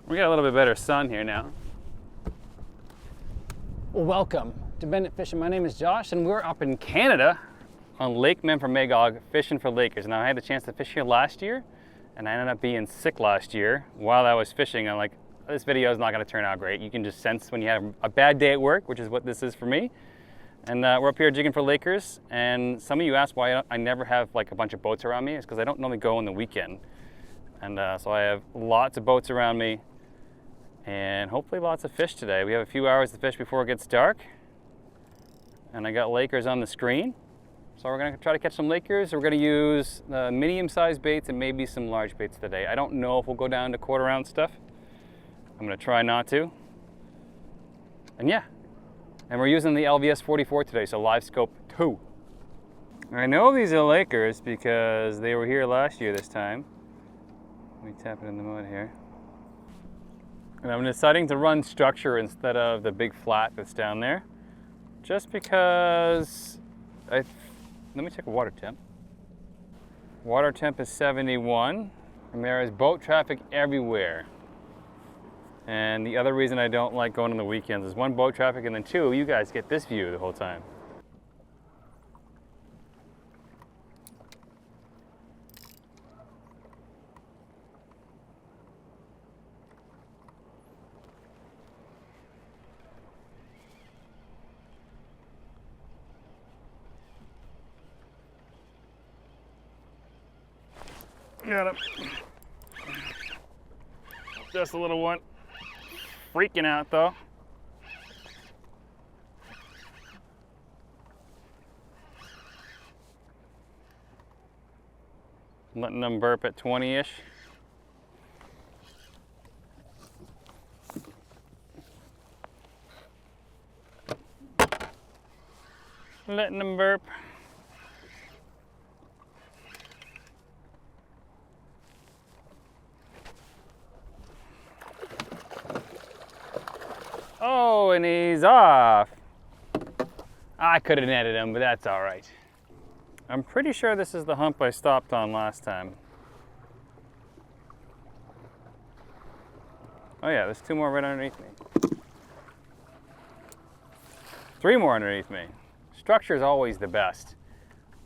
We got a little bit better sun here now. Welcome to Bendit Fishing. My name is Josh and we're Up in Canada on Lake Memphremagog fishing for Lakers. Now I had the chance to fish here last year and I ended up being sick last year while I was fishing. I'm like, this video is not going to turn out great. You can just sense when you have a bad day at work, which is what this is for me. And we're up here jigging for Lakers, and some of you asked why I never have like a bunch of boats around me. It's because I don't normally go on the weekend. And so I have lots of boats around me and hopefully lots of fish today. We have a few hours to fish before it gets dark. And I got Lakers on the screen. So we're gonna try to catch some Lakers. We're gonna use medium-sized baits and maybe some large baits today. I don't know if we'll go down to quarter-ounce stuff. I'm gonna try not to. And yeah. And we're using the LVS 44 today, so Livescope 2. I know these are Lakers because they were here last year this time. Let me tap it in the mud here. And I'm deciding to run structure instead of the big flat that's down there. Just because let me check a water temp. Water temp is 71, and there is boat traffic everywhere. And the other reason I don't like going on the weekends is one, boat traffic, and then two, you guys get this view the whole time. Got him. Just a little one. Freaking out though. Letting them burp at 20-ish. Letting them burp. Oh, and he's off. I could have netted him, but that's all right. I'm pretty sure this is the hump I stopped on last time. Oh yeah, there's two more right underneath me. Three more underneath me. Structure is always the best,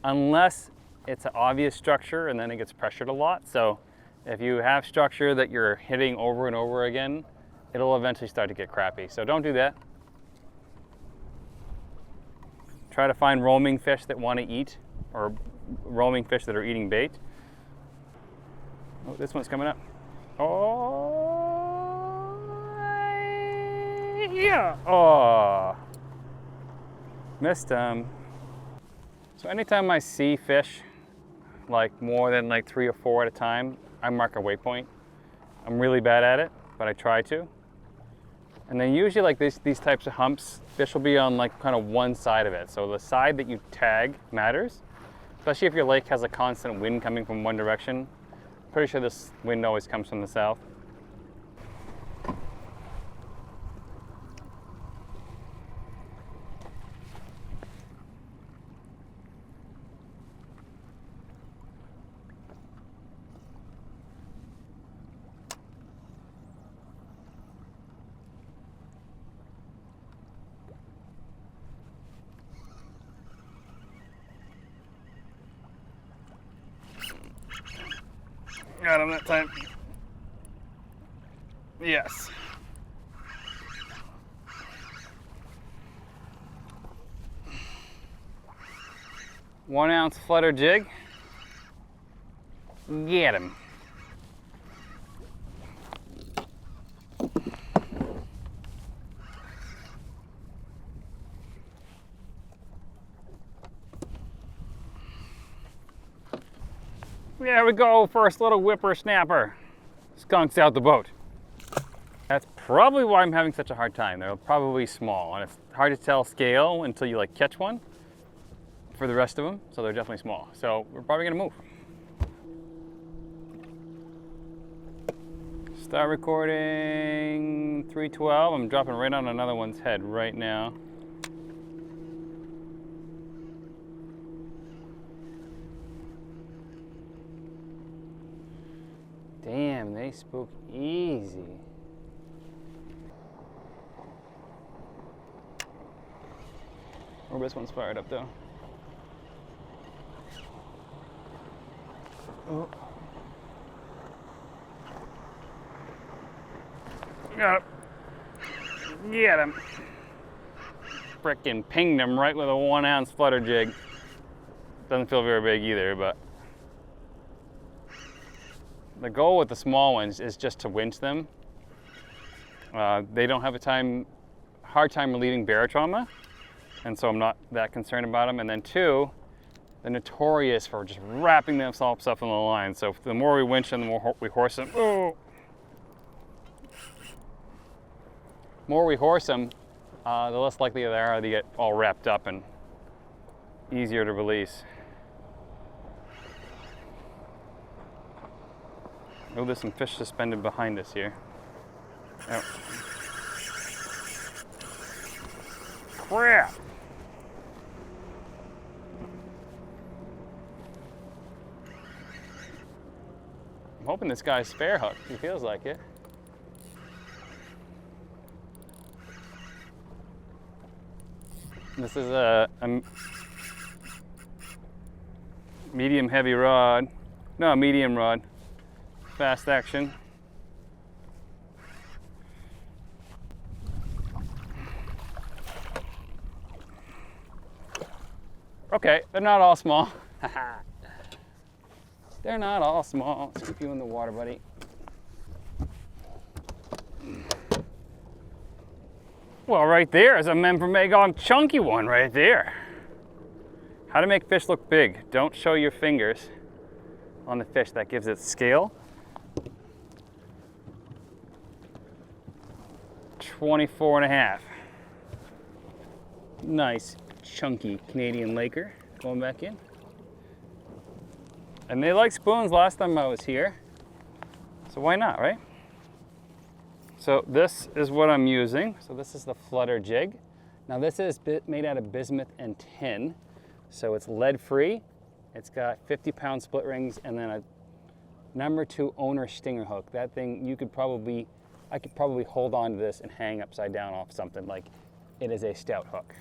unless it's an obvious structure and then it gets pressured a lot. So if you have structure that you're hitting over and over again, it'll eventually start to get crappy. So don't do that. Try to find roaming fish that want to eat, or roaming fish that are eating bait. Oh, this one's coming up. Oh, yeah. Oh, missed him. So anytime I see fish, like more than like 3 or 4 at a time, I mark a waypoint. I'm really bad at it, but I try to. And then usually like these types of humps, fish will be on like kind of one side of it. So the side that you tag matters, especially if your lake has a constant wind coming from one direction. Pretty sure this wind always comes from the south. Got him that time. Yes. One-ounce flutter jig. Get him. There we go, first little whippersnapper. Skunks out the boat. That's probably why I'm having such a hard time. They're probably small, and it's hard to tell scale until you like catch one for the rest of them, so they're definitely small. So we're probably gonna move. Start recording 312. I'm dropping right on another one's head right now. Damn, they spook easy. Oh, this one's fired up though. Oh. Got him. Get him. Frickin' pinged him right with a 1 ounce flutter jig. Doesn't feel very big either, but the goal with the small ones is just to winch them. They don't have a hard time relieving barotrauma, and so I'm not that concerned about them. And then two, they're notorious for just wrapping themselves up in the line. So the more we winch them, the more we horse them. Oh! The more we horse them, the less likely they are to get all wrapped up and easier to release. Oh, there's some fish suspended behind us here. Oh. Crap! I'm hoping this guy's spare hooked. He feels like it. This is a medium heavy rod. No, a medium rod. Fast action. Okay, they're not all small. They're not all small. Let's keep you in the water, buddy. Well, right there is a men from Magog chunky one right there. How to make fish look big. Don't show your fingers on the fish. That gives it scale. 24.5. Nice, chunky Canadian Laker going back in. And they liked spoons last time I was here, so why not, right? So this is what I'm using. So this is the flutter jig. Now this is made out of bismuth and tin, so it's lead free. It's got 50-pound split rings and then a #2 owner stinger hook. That thing, I could probably hold on to this and hang upside down off something. Like, it is a stout hook.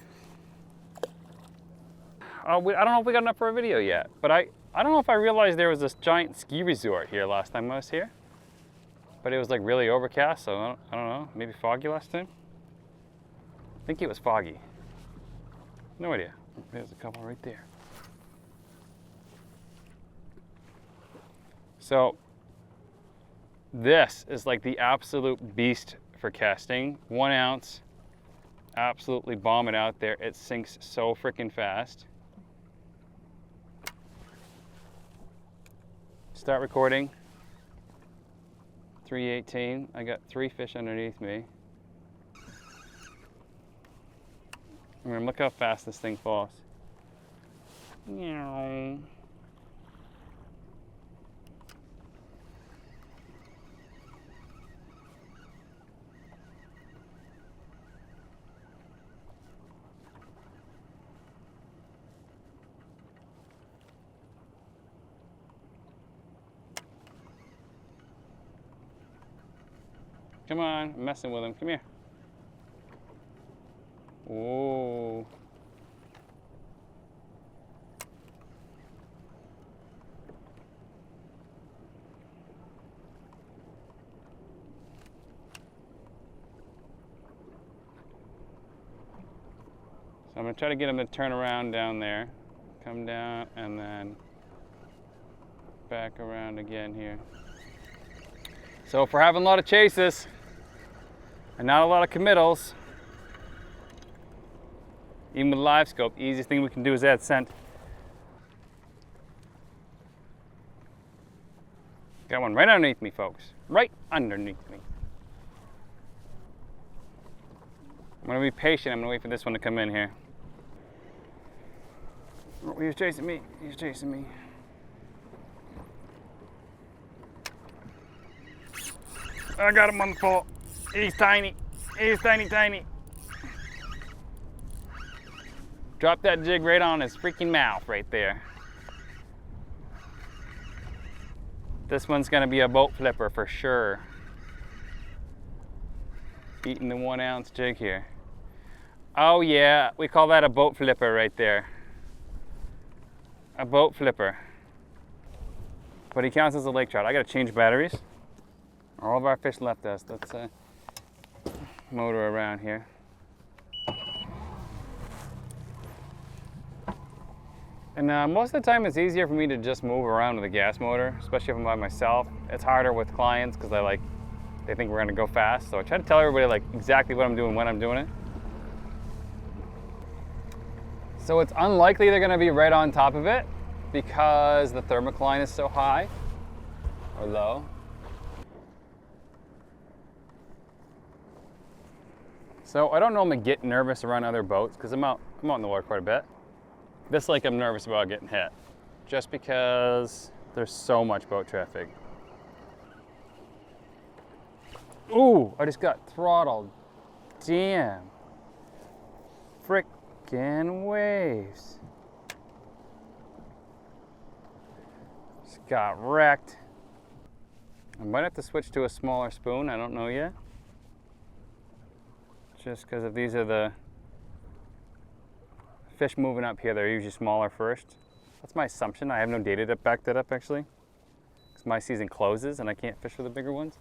I don't know if we got enough for a video yet, but I don't know if I realized there was this giant ski resort here last time I was here. But it was like really overcast, so I don't know, maybe foggy last time? I think it was foggy. No idea. There's a couple right there. So this is like the absolute beast for casting. 1 ounce, absolutely bomb it out there. It sinks so freaking fast. Start recording. 3:18. I got 3 fish underneath me. I mean, look how fast this thing falls. Meow. Come on, I'm messing with him. Come here. Whoa. So I'm gonna try to get him to turn around down there. Come down and then back around again here. So if we're having a lot of chases and not a lot of committals, even with Livescope, the easiest thing we can do is add scent. Got one right underneath me, folks. Right underneath me. I'm gonna be patient. I'm gonna wait for this one to come in here. Oh, he was chasing me. He was chasing me. I got him on the pole. He's tiny. He's tiny, tiny. Drop that jig right on his freaking mouth right there. This one's gonna be a boat flipper for sure. Eating the 1 ounce jig here. Oh yeah, we call that a boat flipper right there. A boat flipper. But he counts as a lake trout. I gotta change batteries. All of our fish left us. Let's motor around here. And most of the time it's easier for me to just move around with a gas motor, especially if I'm by myself. It's harder with clients because they think we're gonna go fast. So I try to tell everybody like exactly what I'm doing when I'm doing it. So it's unlikely they're gonna be right on top of it because the thermocline is so high or low. So I don't normally get nervous around other boats because I'm out in the water quite a bit. This lake I'm nervous about getting hit just because there's so much boat traffic. Ooh, I just got throttled. Damn. Frickin' waves. Just got wrecked. I might have to switch to a smaller spoon, I don't know yet. Just because if these are the fish moving up here, they're usually smaller first. That's my assumption. I have no data to back that up actually. Because my season closes and I can't fish for the bigger ones.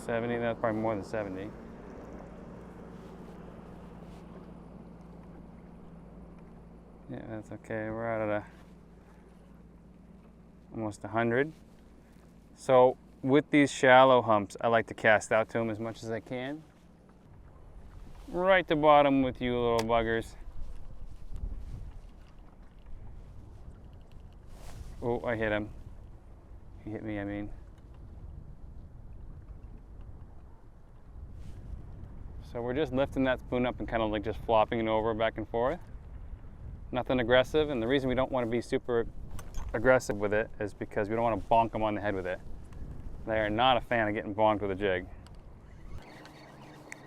70, that's probably more than 70. Yeah, that's okay. We're out at almost 100. So with these shallow humps, I like to cast out to them as much as I can. Right to bottom with you little buggers. Oh, I hit him. He hit me, I mean. So we're just lifting that spoon up and kind of like just flopping it over back and forth. Nothing aggressive, and the reason we don't want to be super aggressive with it is because we don't want to bonk them on the head with it. They are not a fan of getting bonked with a jig.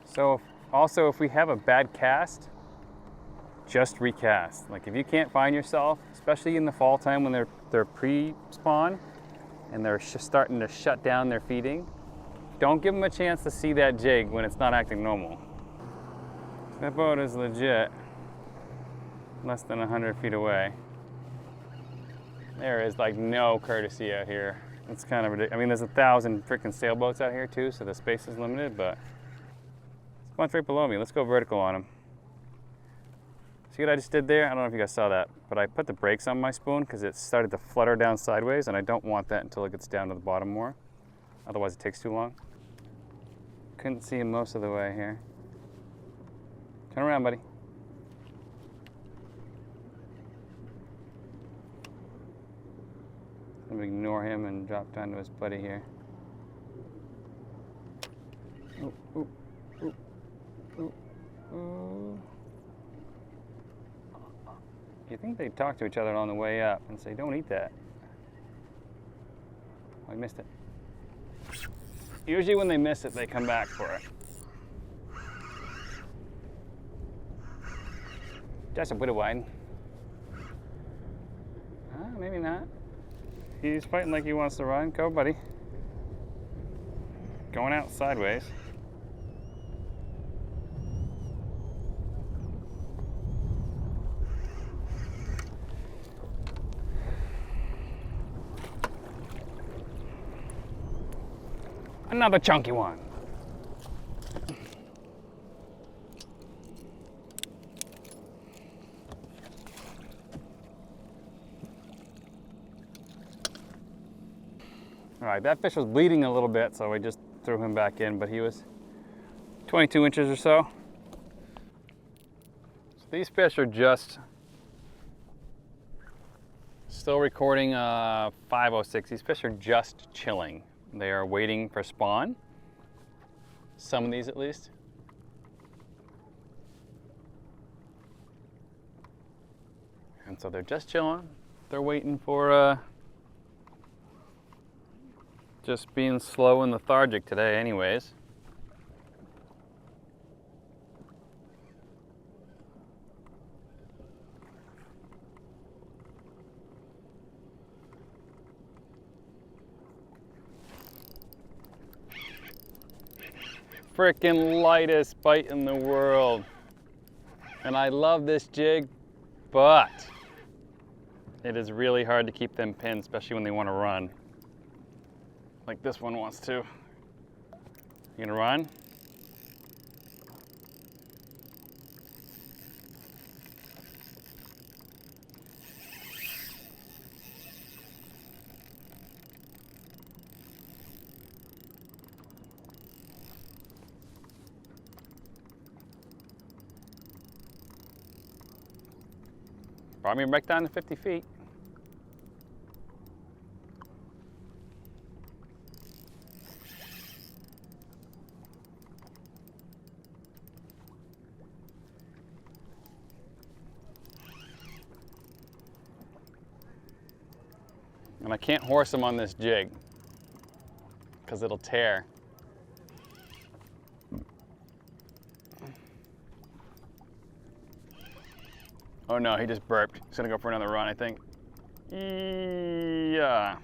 So also, if we have a bad cast, just recast. Like if you can't find yourself, especially in the fall time when they're pre-spawn and they're starting to shut down their feeding, don't give them a chance to see that jig when it's not acting normal. That boat is legit less than 100 feet away. There is like no courtesy out here. It's kind of ridiculous. I mean, there's 1,000 freaking sailboats out here too, so the space is limited, but it's a bunch right below me. Let's go vertical on them. See what I just did there? I don't know if you guys saw that, but I put the brakes on my spoon because it started to flutter down sideways, and I don't want that until it gets down to the bottom more. Otherwise it takes too long. Couldn't see him most of the way here. Turn around, buddy. I'm gonna ignore him and drop down to his buddy here. Ooh, ooh, ooh, ooh, ooh. You think they'd talk to each other on the way up and say, don't eat that. Oh, I missed it. Usually when they miss it, they come back for it. Just a bit of wine. Maybe not. He's fighting like he wants to run. Go, buddy. Going out sideways. Another chunky one. All right, that fish was bleeding a little bit, so we just threw him back in, but he was 22 inches or so. So these fish are just still recording 5:06. These fish are just chilling. They are waiting for spawn. Some of these at least. And so they're just chilling. They're waiting for just being slow and lethargic today anyways. freaking lightest bite in the world. And I love this jig, but it is really hard to keep them pinned, especially when they want to run. Like this one wants to. You gonna run? Brought me right down to 50 feet. And I can't horse him on this jig because it'll tear. Oh no, he just burped. He's gonna go for another run, I think. Yeah.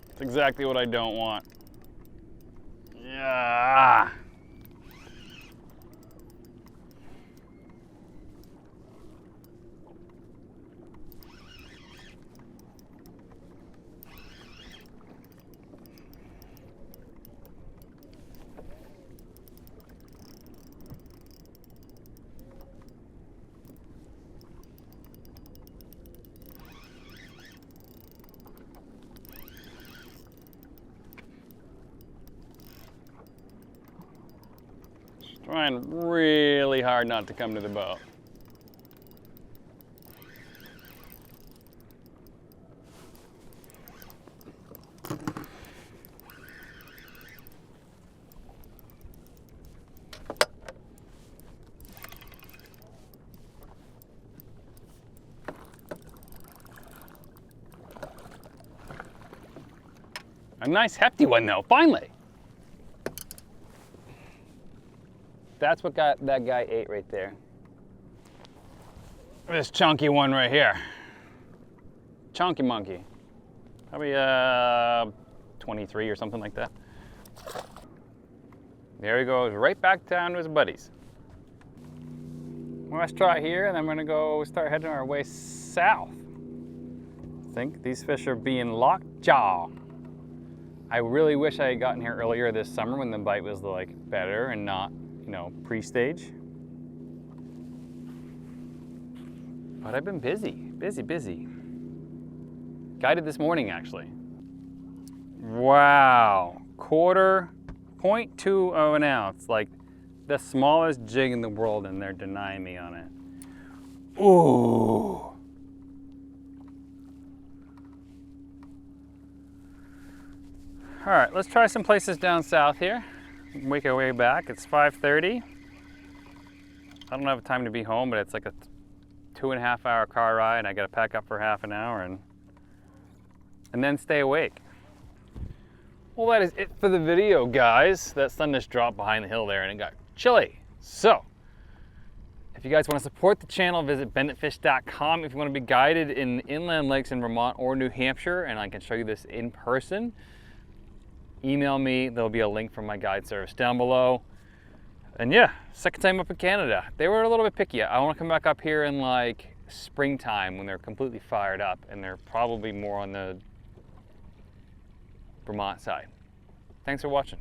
It's exactly what I don't want. Yeah. Trying really hard not to come to the boat. A nice hefty one though, finally. That's what that guy ate right there. This chunky one right here. Chunky monkey. Probably 23 or something like that. There he goes, right back down to his buddies. Well, let's try here, and then we're gonna go start heading our way south. I think these fish are being lockjaw. I really wish I had gotten here earlier this summer when the bite was like better and not, you know, pre-stage. But I've been busy. Guided this morning, actually. Wow, 0.2 of an ounce, like the smallest jig in the world, and they're denying me on it. Ooh. All right, let's try some places down south here. Make our way back. It's 5:30. I don't have time to be home, but it's like a 2.5 hour car ride. I gotta pack up for half an hour and then stay awake. Well, that is it for the video, guys. That sun just dropped behind the hill there and it got chilly. So, if you guys want to support the channel, visit benditfish.com. If you want to be guided in inland lakes in Vermont or New Hampshire, and I can show you this in person, email me. There'll be a link from my guide service down below. And yeah, second time up in Canada. They were a little bit picky. I want to come back up here in like springtime when they're completely fired up, and they're probably more on the Vermont side. Thanks for watching.